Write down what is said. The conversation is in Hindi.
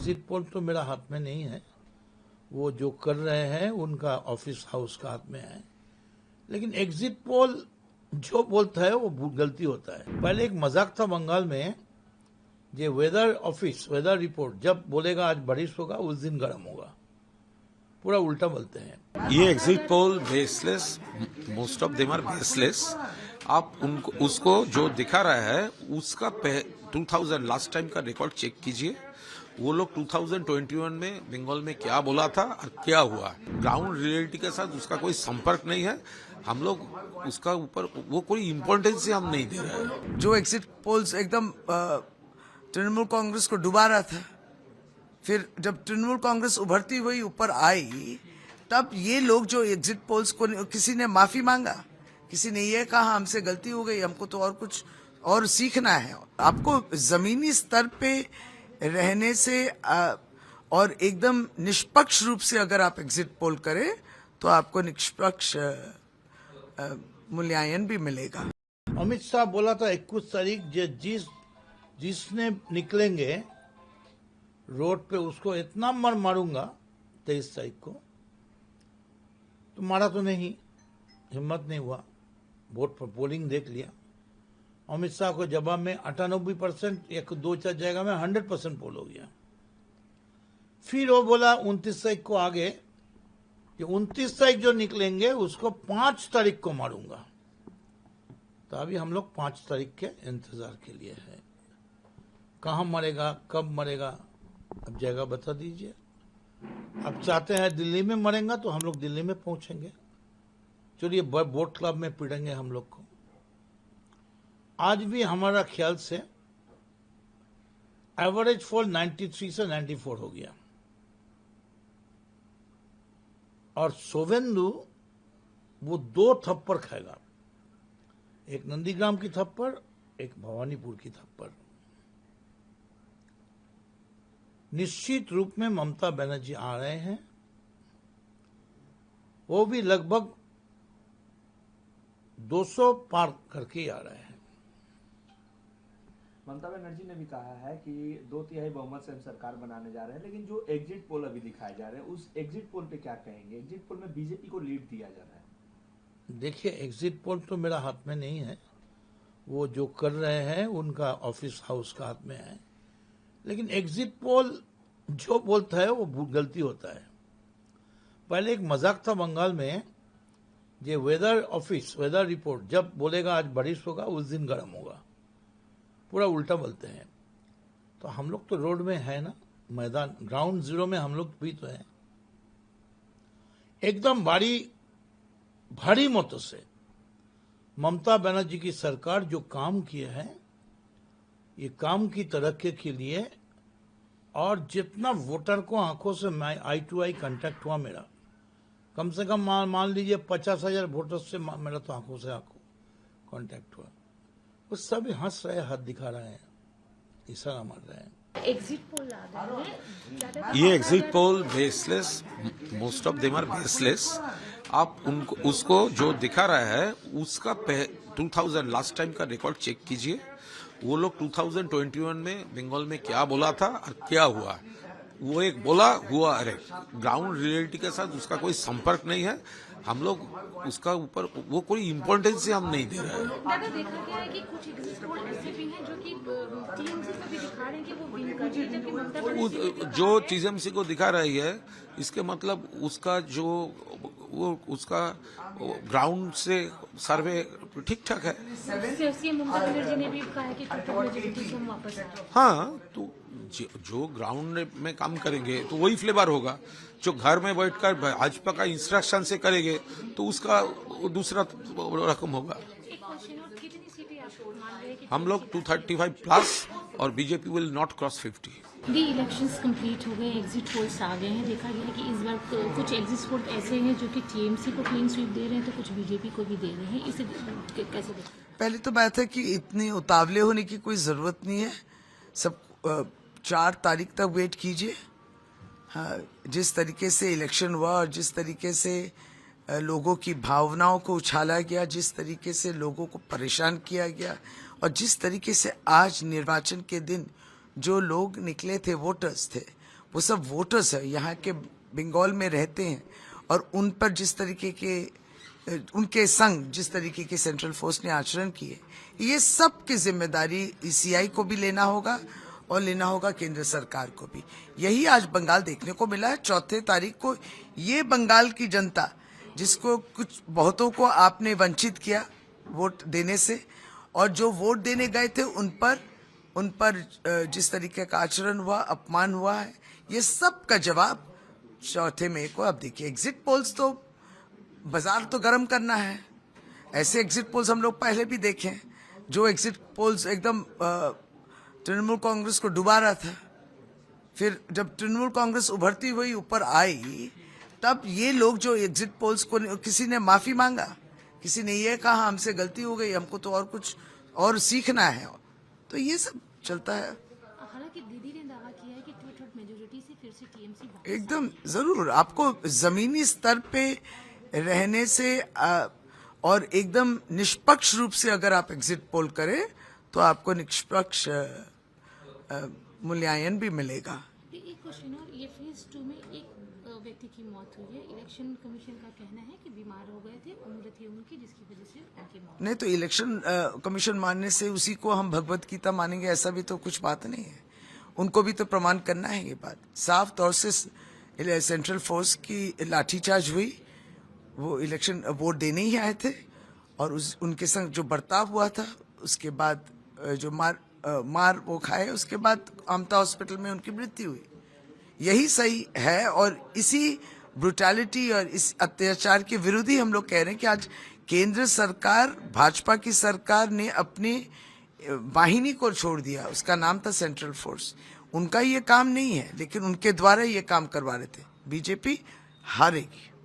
एग्जिट पोल तो मेरा हाथ में नहीं है, वो जो कर रहे हैं उनका ऑफिस हाउस का हाथ में है। लेकिन एग्जिट पोल जो बोलता है वो गलती होता है। पहले एक मजाक था बंगाल में, ये वेदर ऑफिस वेदर रिपोर्ट जब बोलेगा आज बारिश होगा उस दिन गर्म होगा, पूरा उल्टा बोलते हैं। ये exit poll baseless, most of them are baseless. आप उनको उसको जो दिखा रहा है उसका 2000 लास्ट टाइम का रिकॉर्ड चेक कीजिए। वो लोग 2021 में बंगाल में क्या बोला था और क्या हुआ, ग्राउंड रियलिटी के साथ उसका कोई संपर्क नहीं है। हम लोग उसका ऊपर वो कोई इम्पोर्टेंस हम नहीं दे रहे हैं। जो एग्जिट पोल्स एकदम तृणमूल कांग्रेस को डुबा रहा था, फिर जब तृणमूल कांग्रेस उभरती हुई ऊपर आई तब ये लोग जो एग्जिट पोल्स को, किसी ने माफी मांगा, किसी ने ये कहा हमसे गलती हो गई, हमको तो और कुछ और सीखना है। आपको जमीनी स्तर पे रहने से और एकदम निष्पक्ष रूप से अगर आप एग्जिट पोल करें तो आपको निष्पक्ष मूल्यांकन भी मिलेगा। अमित शाह बोला था 21 तारीख जिसने निकलेंगे रोड पे उसको इतना मारूंगा 23 तारीख को, तो मारा तो नहीं, हिम्मत नहीं हुआ। वोट पर पोलिंग देख लिया, अमित शाह को जवाब में 98% एक दो चार जगह में 100% पोल हो गया। फिर वो बोला 29 तारीख को आगे कि 29 तारीख जो निकलेंगे उसको 5 तारीख को मारूंगा। तो अभी हम लोग 5 तारीख के इंतजार के लिए है। कहाँ मरेगा, कब मरेगा, अब जगह बता दीजिए। अब चाहते हैं दिल्ली में मरेंगे तो हम लोग दिल्ली में पहुंचेंगे। चलिए बोट क्लब में पीटेंगे हम लोग को। आज भी हमारा ख्याल से एवरेज फॉल 93 से 94 हो गया। और शुभेंदु वो 2 थप्पड़ खाएगा, एक नंदीग्राम की थप्पड़, एक भवानीपुर की थप्पड़। निश्चित रूप में ममता बनर्जी आ रहे हैं, वो भी लगभग 200 पार करके आ रहे हैं। ममता बनर्जी ने भी कहा है कि 2/3 बहुमत से हम सरकार बनाने जा रहे हैं, लेकिन जो एग्जिट पोल अभी दिखाए जा रहे हैं उस एग्जिट पोल पे क्या कहेंगे? एग्जिट पोल में बीजेपी को लीड दिया जा रहा है। देखिए, एग्जिट पोल तो मेरा हाथ में नहीं है, वो जो कर रहे हैं उनका ऑफिस हाउस का हाथ में है। लेकिन एग्जिट पोल जो बोलता है वो गलती होता है। पहले एक मजाक था बंगाल में, ये वेदर ऑफिस वेदर रिपोर्ट जब बोलेगा आज बारिश होगा उस दिन गर्म होगा, पूरा उल्टा बोलते हैं। तो हम लोग तो रोड में है ना, मैदान ग्राउंड जीरो में हम लोग भी तो हैं। एकदम भारी मतों से ममता बनर्जी की सरकार जो काम किए हैं, ये काम की तरक्की के लिए, और जितना वोटर को आंखों से आई टू आई कांटेक्ट हुआ मेरा, कम से कम मान लीजिए 50,000 वोटर से मेरा तो आंखों से आंखों कांटेक्ट हुआ। वो सब हंस रहे, हाथ दिखा रहे हैं, इशारा मार रहे हैं। एग्जिट पोल आ रहे हैं, ये exit poll baseless, most of them are baseless. आप उनको उसको जो दिखा रहा है उसका 2000 लास्ट टाइम का रिकॉर्ड चेक कीजिए। वो लोग 2021 में बंगाल में क्या बोला था और क्या हुआ, वो एक बोला हुआ, अरे ग्राउंड रियलिटी के साथ उसका कोई संपर्क नहीं है। हम लोग उसका ऊपर वो कोई इम्पोर्टेंस हम नहीं दे रहे हैं। दादा, देखा गया है कि कुछ एग्जिट पोल ऐसे भी हैं जो कि टीएमसी को भी दिखा रहे हैं कि वो विन कर रही है, जबकि ममता बनर्जी जो टीएमसी को दिखा रही है, इसके मतलब उसका जो उसका ग्राउंड से सर्वे ठीक ठाक है। सीएम ममता बनर्जी ने भी कहा है कि मेजॉरिटी को हम वापस आए। हाँ, तो जो ग्राउंड में काम करेंगे तो वही फ्लेवर होगा। जो घर में बैठकर भाजपा का इंस्ट्रक्शन से करेंगे तो उसका दूसरा रकम होगा। कितनी सीटें आप मान रहे हैं कि हम लोग 235 प्लस, और BJP will not cross 50। The elections complete हो गए, एग्जिट पोल्स आ गए हैं। देखा गया है कि इस बार कुछ एग्जिट पोल ऐसे हैं जो कि टीएमसी को क्लीन स्वीप दे रहे हैं, तो कुछ बीजेपी को भी दे रहे हैं। इसे कैसे देखते? पहले तो बात है कि इतनी उतावले होने की कोई जरूरत नहीं है। सब 4 तारीख तक वेट कीजिए। हाँ, जिस तरीके से इलेक्शन हुआ और जिस तरीके से लोगों की भावनाओं को उछाला गया, जिस तरीके से लोगों को परेशान किया गया, और जिस तरीके से आज निर्वाचन के दिन जो लोग निकले थे, वोटर्स थे, वो सब वोटर्स है, यहाँ के बंगाल में रहते हैं, और उन पर जिस तरीके के उनके संग जिस तरीके की सेंट्रल फोर्स ने आचरण किए, ये सब की जिम्मेदारी सीआई को भी लेना होगा और लेना होगा केंद्र सरकार को भी। यही आज बंगाल देखने को मिला है। 4 तारीख को ये बंगाल की जनता, जिसको कुछ बहुतों को आपने वंचित किया वोट देने से, और जो वोट देने गए थे उन पर जिस तरीके का आचरण हुआ, अपमान हुआ है, ये सब का जवाब 4 मई को आप देखिए। एग्जिट पोल्स तो बाजार तो गर्म करना है। ऐसे एग्जिट पोल्स हम लोग पहले भी देखे हैं, जो एग्जिट पोल्स एकदम तृणमूल कांग्रेस को डुबा रहा था। फिर जब तृणमूल कांग्रेस उभरती हुई ऊपर आई, तब ये लोग जो एग्जिट पोल्स को, किसी ने माफी मांगा, किसी ने ये कहा हमसे गलती हो गई, हमको तो और कुछ और सीखना है, तो ये सब चलता है। हालांकि दीदी ने दावा किया है कि 2/3 मेजोरिटी से फिर से टीएमसी एकदम जरूर आपको जमीनी स्तर पे रहने से और एकदम निष्पक्ष रूप से अगर आप एग्जिट पोल करें तो आपको निष्पक्ष मूल्यांकन भी मिलेगा। एक क्वेश्चन और, ये फेज 2 में एक व्यक्ति की मौत हुई है। इलेक्शन कमीशन का कहना है कि बीमार हो गए थे, उम्र थी उनकी, जिसकी वजह से उनकी मौत। नहीं तो इलेक्शन कमीशन मानने से उसी को हम भगवत गीता मानेंगे, ऐसा भी तो कुछ बात नहीं है। उनको भी तो प्रमाण करना है। ये बात साफ तौर से सेंट्रल फोर्स की लाठीचार्ज हुई, वो इलेक्शन वोट देने ही आए थे, और उनके संग जो बर्ताव हुआ था, उसके बाद जो मार वो खाए, उसके बाद आमता हॉस्पिटल में उनकी मृत्यु हुई। यही सही है, और इसी ब्रुटैलिटी और इस अत्याचार के विरुद्ध ही हम लोग कह रहे हैं कि आज केंद्र सरकार, भाजपा की सरकार ने अपनी वाहिनी को छोड़ दिया। उसका नाम था सेंट्रल फोर्स। उनका ये काम नहीं है, लेकिन उनके द्वारा ये काम करवा रहे थे। बीजेपी हारेगी।